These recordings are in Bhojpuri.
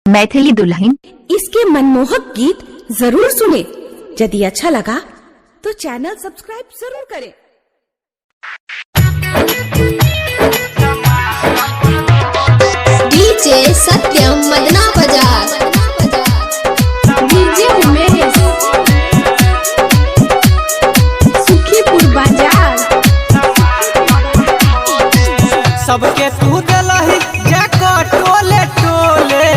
मैथिली दुल्हन। इसके मनमोहक गीत जरूर सुने। यदि अच्छा लगा तो चैनल सब्सक्राइब जरूर करें। डीजे सत्यम मदना बाजार, डीजे उमेश सुखीपुर बाजार। सबके तू दिलही जाको टोले टोले,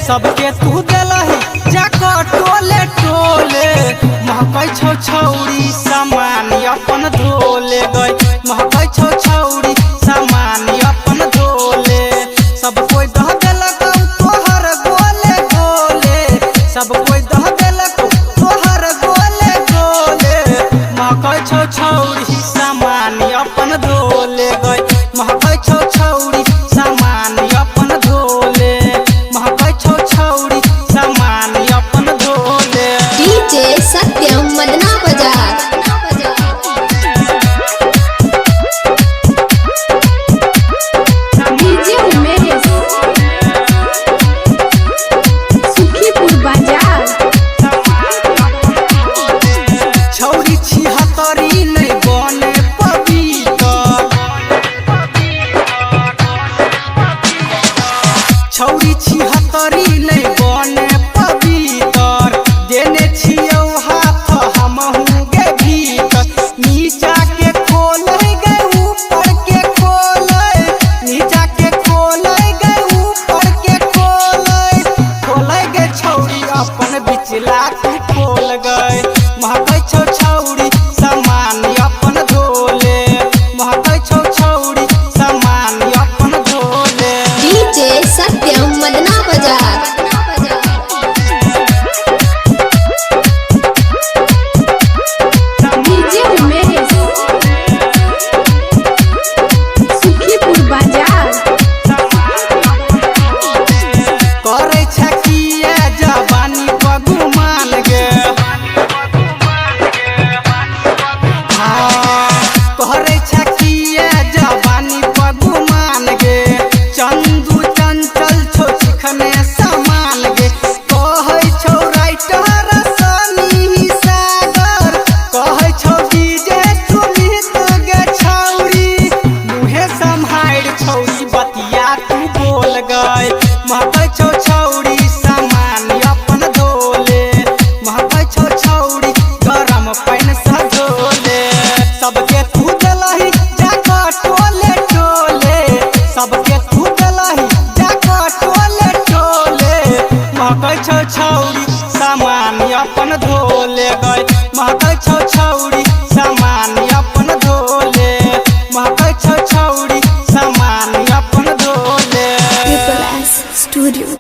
सबके तू दिलही जाको टोले टोले। महकै छौ छौरी सामान अपन धोले गई, महकै छौ छौरी सामान अपन धोले। सब कोई दह देलक तोहर गोले गोले, सब कोई दह देलक तोहर गोले गोले। महकै छौ छौरी सामान अपन धोले गई, महकै छौ छौरी सामान अपन धोले, महकै छौ छौरी सामान अपन धोले। डीजे सत्यम मदना बाजार, डीजे उमेश सुखीपुर बाजार। छौरी छिहत्तरी नहीं बने पवित्र, छौरी छिहत्तरी नहीं बने पवित्र। देने छियौ हाथ हमहू गे भीतर, नीचा के खोले गए ऊपर के खोले, नीचा के खोले गए ऊपर के खोले। खोले गए छौरी अपन बिचला तू खोल गए, महकै छौ छौरी सामान अपन धोले, महकै छौ छौरी सामान अपन धोले। डीजे सत्यम मदना बाजार, डीजे उमेश सुखीपुर बाजार। करे छकिए जवानी बगुमान गे, करे छकिए जवानी बगुमान गे। चंदू चंचल छौ चिखने सामान गे, कहै छौ राइटर सनी सागर, कहै छौ डीजे सुमित गे छौरी। मुहे सम्हार छौरी बतिया तू बोल गई, महकै छौ छौरी सामान अपन धोले, महकै छौ छौरी गरम पानि से धोले। सबके तू दिलही जाको टोले टोले, सबके तू दिलही जाको टोले टोले। महकै छौ छौरी सामान अपन धोले गई, महकै छौ छौरी सामान अपन धोले, महकै छौ छौरी सामान अपन धोले। Triple S studio.